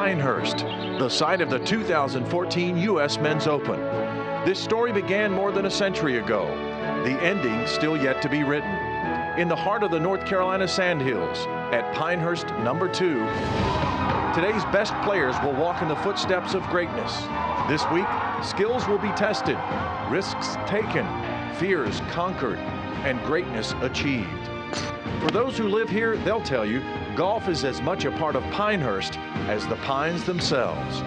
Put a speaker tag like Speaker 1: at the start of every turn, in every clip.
Speaker 1: Pinehurst, the site of the 2014 U.S. Men's Open. This story began more than a century ago. The ending still yet to be written. In the heart of the North Carolina Sandhills, at Pinehurst number 2, today's best players will walk in the footsteps of greatness. This week, skills will be tested, risks taken, fears conquered, and greatness achieved. For those who live here, they'll tell you, golf is as much a part of Pinehurst as the pines themselves.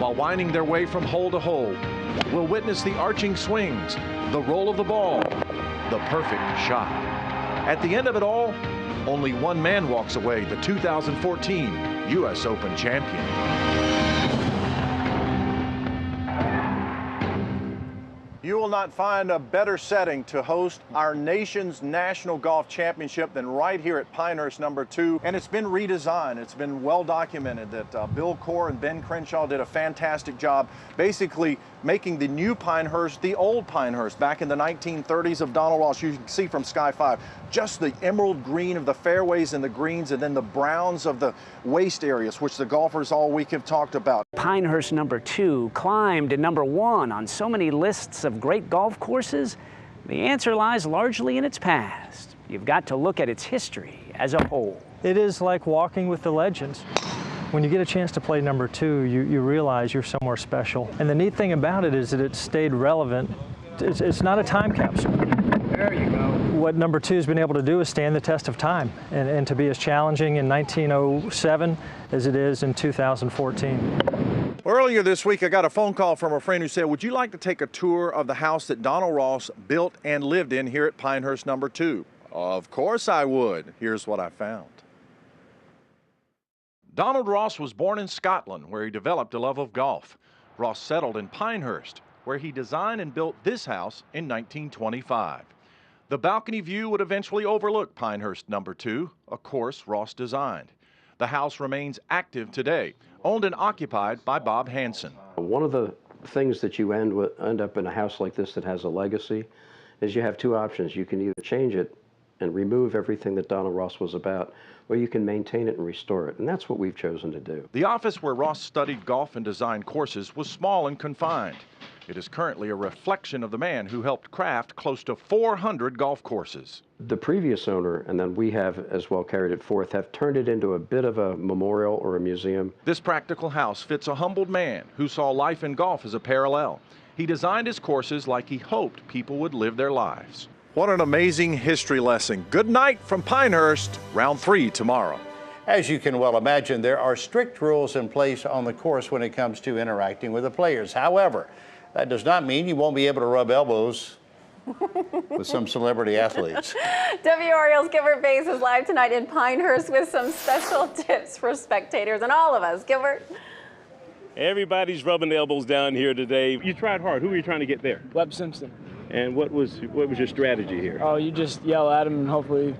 Speaker 1: While winding their way from hole to hole, we'll witness the arching swings, the roll of the ball, the perfect shot. At the end of it all, only one man walks away the 2014 U.S. Open champion.
Speaker 2: You will not find a better setting to host our nation's national golf championship than right here at Pinehurst number 2. And it's been redesigned. It's been well documented that Bill Corr and Ben Crenshaw did a fantastic job basically making the new Pinehurst the old Pinehurst back in the 1930s of Donald Ross. You can see from Sky 5 just the emerald green of the fairways and the greens, and then the browns of the waste areas, which the golfers all week have talked about.
Speaker 3: Pinehurst number 2 climbed to number 1 on so many lists of great golf courses. The answer lies largely in its past. You've got to look at its history as a whole.
Speaker 4: It is like walking with the legends. When you get a chance to play number 2, you realize you're somewhere special. And the neat thing about it is that it stayed relevant. It's not a time capsule.
Speaker 3: There you go.
Speaker 4: What number 2 has been able to do is stand the test of time and to be as challenging in 1907 as it is in 2014.
Speaker 2: Earlier this week, I got a phone call from a friend who said, would you like to take a tour of the house that Donald Ross built and lived in here at Pinehurst number 2? Of course I would. Here's what I found.
Speaker 1: Donald Ross was born in Scotland, where he developed a love of golf. Ross settled in Pinehurst, where he designed and built this house in 1925. The balcony view would eventually overlook Pinehurst number 2, a course Ross designed. The house remains active today, owned and occupied by Bob Hansen.
Speaker 5: One of the things that you end up in a house like this that has a legacy is you have two options. You can either change it and remove everything that Donald Ross was about, or you can maintain it and restore it, and that's what we've chosen to do.
Speaker 1: The office where Ross studied golf and designed courses was small and confined. It is currently a reflection of the man who helped craft close to 400 golf courses.
Speaker 5: The previous owner, and then we have as well carried it forth, have turned it into a bit of a memorial or a museum.
Speaker 1: This practical house fits a humbled man who saw life in golf as a parallel. He designed his courses like he hoped people would live their lives.
Speaker 2: What an amazing history lesson. Good night from Pinehurst. Round 3 tomorrow.
Speaker 6: As you can well imagine, there are strict rules in place on the course when it comes to interacting with the players. However, that does not mean you won't be able to rub elbows with some celebrity athletes.
Speaker 7: WRAL's Gilbert Bass is live tonight in Pinehurst with some special tips for spectators and all of us. Gilbert?
Speaker 8: Everybody's rubbing elbows down here today. You tried hard. Who were you trying to get there?
Speaker 9: Webb Simpson.
Speaker 8: And what was your strategy here?
Speaker 9: Oh, you just yell at him and hopefully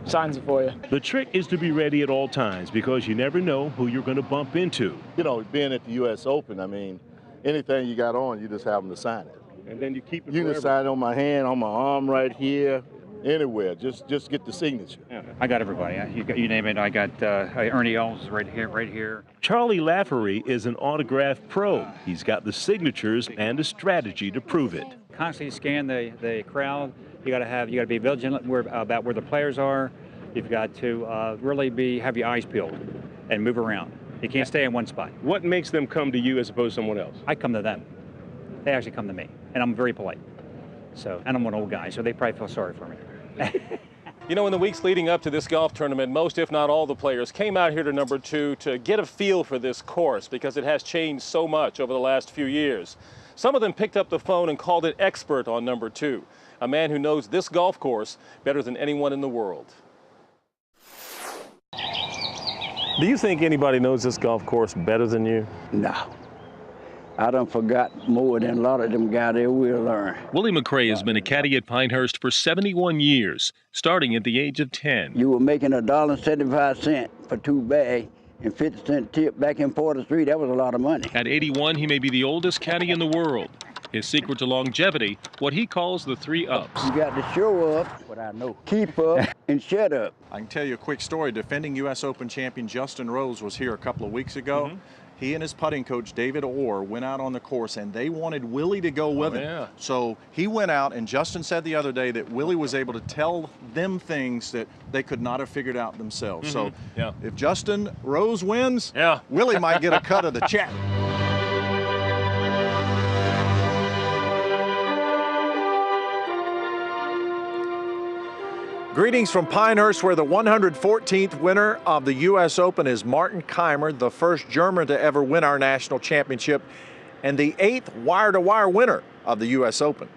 Speaker 9: signs it for you.
Speaker 8: The trick is to be ready at all times because you never know who you're going to bump into.
Speaker 10: You know, being at the U.S. Open, I mean, anything you got on, you just have them to sign it.
Speaker 8: And then you keep it
Speaker 10: You
Speaker 8: forever.
Speaker 10: can sign it on my hand, on my arm right here, anywhere. Just get the signature.
Speaker 11: Yeah, I got everybody. You name it. I got Ernie Els right here.
Speaker 8: Charlie Lafferty is an autograph pro. He's got the signatures and a strategy to prove it.
Speaker 11: Constantly scan the crowd. You got to be vigilant about where the players are. You've got to really have your eyes peeled and move around. You can't stay in one spot.
Speaker 8: What makes them come to you as opposed to someone else?
Speaker 11: I come to them. They actually come to me, and I'm very polite. So, and I'm an old guy, so they probably feel sorry for me.
Speaker 12: You know, in the weeks leading up to this golf tournament, most, if not all, the players came out here to number 2 to get a feel for this course because it has changed so much over the last few years. Some of them picked up the phone and called it expert on number 2, a man who knows this golf course better than anyone in the world.
Speaker 8: Do you think anybody knows this golf course better than you?
Speaker 13: No. I done forgot more than a lot of them guys there will learn.
Speaker 14: Willie McRae has been a caddy at Pinehurst for 71 years, starting at the age of 10.
Speaker 13: You were making $1.75 for 2 bags and 50-cent tip back in Porter Street. That was a lot of money.
Speaker 14: At 81, he may be the oldest caddy in the world. His secret to longevity, what he calls the 3 ups.
Speaker 13: You got to show up, what I know, keep up, and shut up.
Speaker 2: I can tell you a quick story. Defending U.S. Open champion Justin Rose was here a couple of weeks ago. he and his putting coach, David Orr, went out on the course, and they wanted Willie to go with him.
Speaker 12: Yeah.
Speaker 2: So he went out, and Justin said the other day that Willie was able to tell them things that they could not have figured out themselves. So if Justin Rose wins, Willie might get a cut of the check. Greetings from Pinehurst, where the 114th winner of the U.S. Open is Martin Kaymer, the first German to ever win our national championship, and the 8th wire-to-wire winner of the U.S. Open.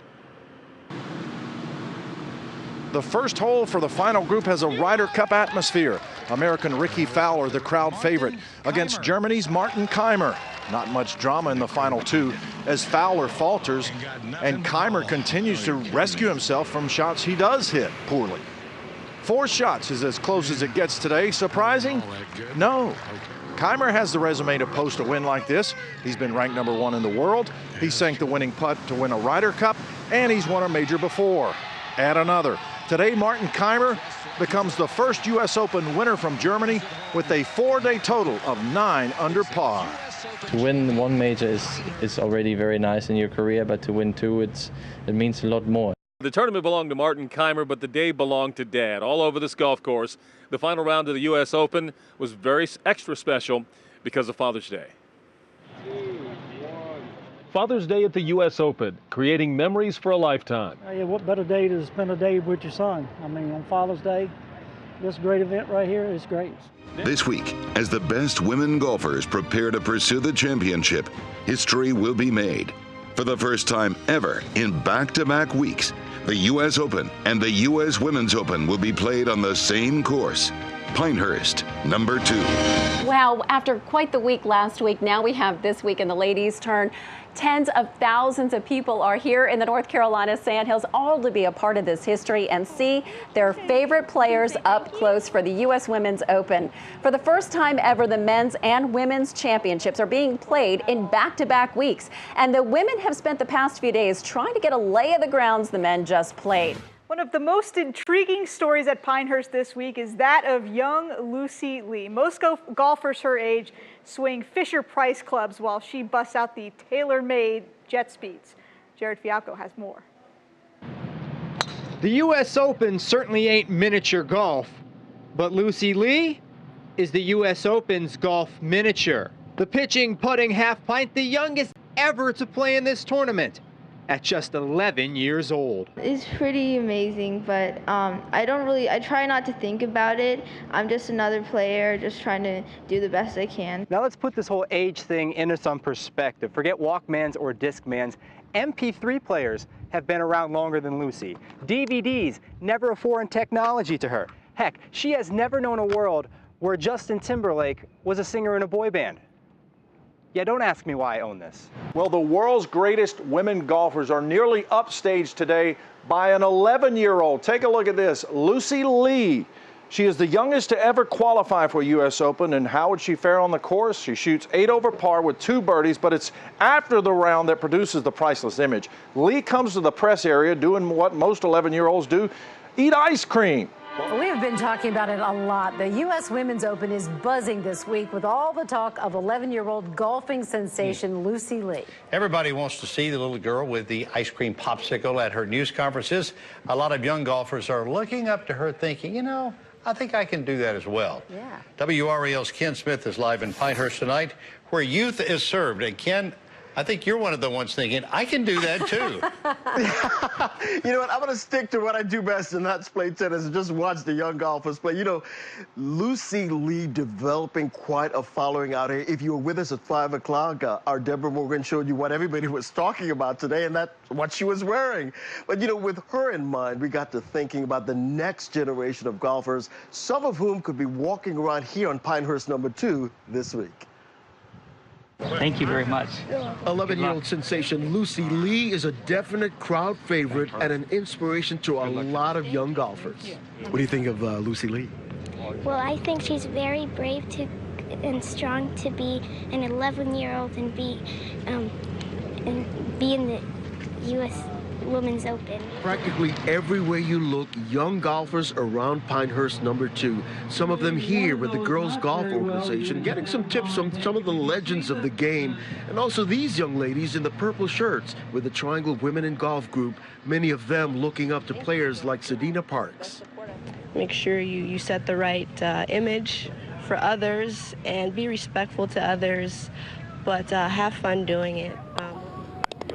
Speaker 2: The first hole for the final group has a Ryder Cup atmosphere. American Ricky Fowler, the crowd favorite, against Germany's Martin Kaymer. Not much drama in the final two as Fowler falters, and Kaymer continues to rescue himself from shots he does hit poorly. 4 shots is as close as it gets today. Surprising? No. Kaymer has the resume to post a win like this. He's been ranked #1 in the world. He sank the winning putt to win a Ryder Cup, and he's won a major before. Add another. Today, Martin Kaymer becomes the first U.S. Open winner from Germany with a 4-day total of 9 under par.
Speaker 15: To win 1 major is already very nice in your career, but to win 2, it means a lot more.
Speaker 12: The tournament belonged to Martin Kaymer, but the day belonged to Dad. All over this golf course, the final round of the U.S. Open was very extra special because of Father's Day.
Speaker 8: Father's Day at the U.S. Open, creating memories for a lifetime.
Speaker 16: Yeah, what better day to spend a day with your son? I mean, on Father's Day, this great event right here is great.
Speaker 17: This week, as the best women golfers prepare to pursue the championship, history will be made. For the first time ever in back-to-back weeks, the U.S. Open and the U.S. Women's Open will be played on the same course. Pinehurst, #2.
Speaker 7: Wow, after quite the week last week, now we have this week in the ladies' turn. Tens of thousands of people are here in the North Carolina Sandhills, all to be a part of this history and see their favorite players up close for the U.S. Women's Open. For the first time ever, the men's and women's championships are being played in back-to-back weeks. And the women have spent the past few days trying to get a lay of the grounds the men just played.
Speaker 18: One of the most intriguing stories at Pinehurst this week is that of young Lucy Lee. Most golfers her age swing Fisher-Price clubs while she busts out the tailor-made jet speeds. Jared Fialco has more.
Speaker 19: The U.S. Open certainly ain't miniature golf, but Lucy Lee is the U.S. Open's golf miniature. The pitching, putting half pint, the youngest ever to play in this tournament at just 11 years old.
Speaker 20: It's pretty amazing, but I try not to think about it. I'm just another player, just trying to do the best I can.
Speaker 19: Now let's put this whole age thing into some perspective. Forget Walkmans or Discmans. MP3 players have been around longer than Lucy. DVDs, never a foreign technology to her. Heck, she has never known a world where Justin Timberlake was a singer in a boy band. Yeah, don't ask me why I own this.
Speaker 2: Well, the world's greatest women golfers are nearly upstaged today by an 11-year-old. Take a look at this, Lucy Lee. She is the youngest to ever qualify for a U.S. Open, and how would she fare on the course? She shoots 8 over par with 2 birdies, but it's after the round that produces the priceless image. Lee comes to the press area doing what most 11-year-olds do, eat ice cream.
Speaker 21: We have been talking about it a lot. The U.S. Women's Open is buzzing this week with all the talk of 11-year-old golfing sensation Lucy Lee.
Speaker 6: Everybody wants to see the little girl with the ice cream popsicle at her news conferences. A lot of young golfers are looking up to her thinking, you know, I think I can do that as well.
Speaker 21: Yeah.
Speaker 6: WRAL's Ken Smith is live in Pinehurst tonight, where youth is served. And Ken, I think you're one of the ones thinking, I can do that too.
Speaker 22: You know what, I'm going to stick to what I do best, and that's play tennis and just watch the young golfers play. You know, Lucy Lee developing quite a following out here. If you were with us at 5 o'clock, our Deborah Morgan showed you what everybody was talking about today, and that's what she was wearing. But, you know, with her in mind, we got to thinking about the next generation of golfers, some of whom could be walking around here on Pinehurst #2 this week.
Speaker 23: Thank you very much.
Speaker 22: 11-year-old sensation Lucy Lee is a definite crowd favorite and an inspiration to a lot of young golfers. What do you think of Lucy Lee?
Speaker 24: Well, I think she's very brave and strong to be an 11-year-old and be in the U.S. Women's Open.
Speaker 22: Practically everywhere you look, young golfers around Pinehurst #2. Some of them here with the Girls Golf Organization, getting some tips from some of the legends of the game. And also these young ladies in the purple shirts with the Triangle Women in Golf group, many of them looking up to players like Sedina Parks.
Speaker 1: Make sure you set the right image for others and be respectful to others, but have fun doing it.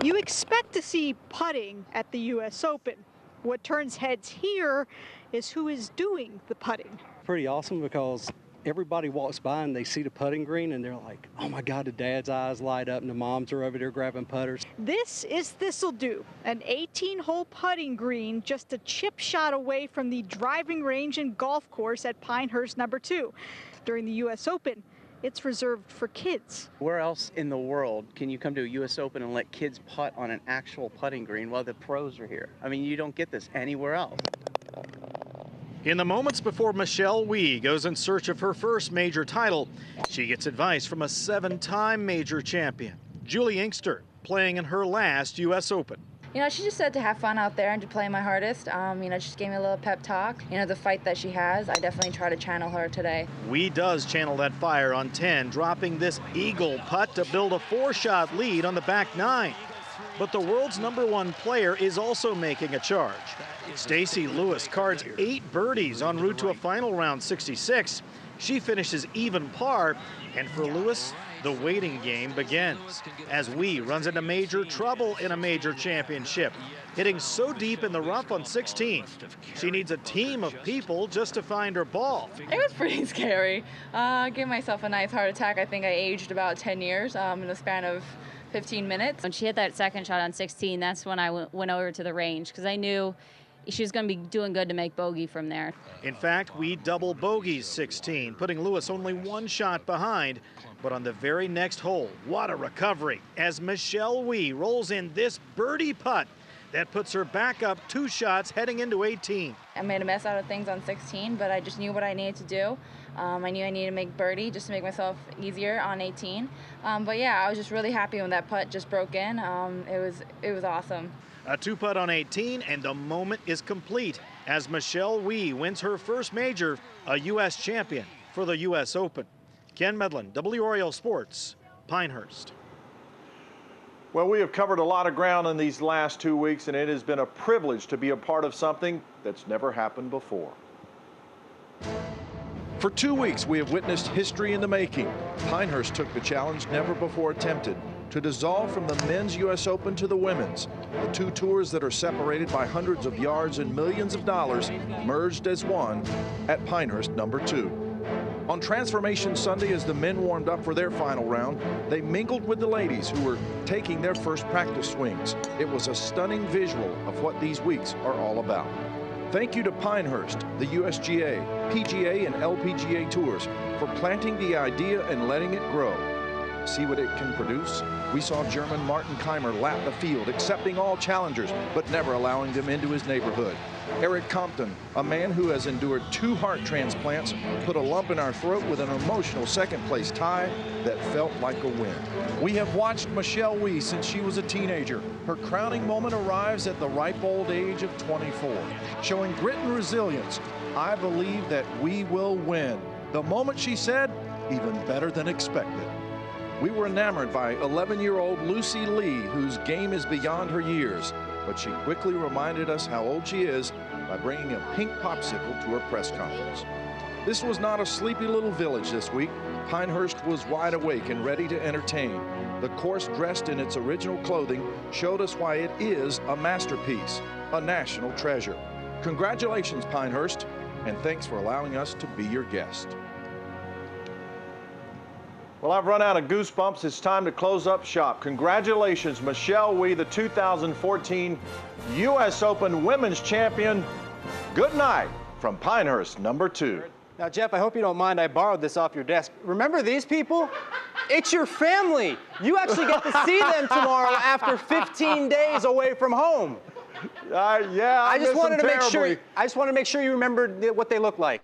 Speaker 18: You expect to see putting at the U.S. Open. What turns heads here is who is doing the putting.
Speaker 3: Pretty awesome because everybody walks by and they see the putting green and they're like, oh my God, the dad's eyes light up and the moms are over there grabbing putters.
Speaker 18: This is Thistledew, an 18-hole putting green just a chip shot away from the driving range and golf course at Pinehurst #2. During the U.S. Open, it's reserved for kids.
Speaker 4: Where else in the world can you come to a U.S. Open and let kids putt on an actual putting green while the pros are here? I mean, you don't get this anywhere else.
Speaker 5: In the moments before Michelle Wie goes in search of her first major title, she gets advice from a 7-time major champion, Julie Inkster, playing in her last U.S. Open.
Speaker 25: You know, she just said to have fun out there and to play my hardest. You know, she just gave me a little pep talk. You know, the fight that she has, I definitely try to channel her today.
Speaker 5: Wie does channel that fire on 10, dropping this eagle putt to build a 4-shot lead on the back 9. But the world's #1 player is also making a charge. Stacey Lewis cards 8 birdies en route to a final round 66. She finishes even par, and for Lewis, the waiting game begins as Wie runs into major trouble in a major championship, hitting so deep in the rough on 16. She needs a team of people just to find her ball.
Speaker 25: It was pretty scary. I gave myself a nice heart attack. I think I aged about 10 years in the span of 15 minutes.
Speaker 26: When she hit that second shot on 16, that's when I went over to the range because I knew she was going to be doing good to make bogey from there.
Speaker 5: In fact, Wie double bogeys 16, putting Lewis only 1 shot behind. But on the very next hole, what a recovery as Michelle Wie rolls in this birdie putt that puts her back up 2 shots heading into 18.
Speaker 25: I made a mess out of things on 16, but I just knew what I needed to do. I knew I needed to make birdie just to make myself easier on 18. But yeah, I was just really happy when that putt just broke in. It was awesome.
Speaker 5: A 2-putt on 18, and the moment is complete as Michelle Wie wins her first major, a U.S. champion for the U.S. Open. Ken Medlin, W Oriole Sports, Pinehurst.
Speaker 2: Well, we have covered a lot of ground in these last 2 weeks, and it has been a privilege to be a part of something that's never happened before. For 2 weeks, we have witnessed history in the making. Pinehurst took the challenge never before attempted to dissolve from the men's U.S. Open to the women's. The 2 tours that are separated by hundreds of yards and millions of dollars merged as one at Pinehurst #2. On Transformation Sunday, as the men warmed up for their final round, they mingled with the ladies who were taking their first practice swings. It was a stunning visual of what these weeks are all about. Thank you to Pinehurst, the USGA, PGA, and LPGA Tours for planting the idea and letting it grow. See what it can produce? We saw German Martin Keimer lap the field, accepting all challengers, but never allowing them into his neighborhood. Eric Compton, a man who has endured 2 heart transplants, put a lump in our throat with an emotional second-place tie that felt like a win. We have watched Michelle Wie since she was a teenager. Her crowning moment arrives at the ripe old age of 24. Showing grit and resilience, I believe that we will win. The moment she said, even better than expected. We were enamored by 11-year-old Lucy Lee, whose game is beyond her years, but she quickly reminded us how old she is by bringing a pink popsicle to her press conference. This was not a sleepy little village this week. Pinehurst was wide awake and ready to entertain. The course, dressed in its original clothing, showed us why it is a masterpiece, a national treasure. Congratulations, Pinehurst, and thanks for allowing us to be your guest. Well, I've run out of goosebumps. It's time to close up shop. Congratulations, Michelle Wie, the 2014 U.S. Open Women's Champion. Good night from Pinehurst #2.
Speaker 19: Now, Jeff, I hope you don't mind I borrowed this off your desk. Remember these people? It's your family. You actually get to see them tomorrow after 15 days away from home.
Speaker 2: Yeah, I just wanted to make sure.
Speaker 19: I just wanted to make sure you remembered what they look like.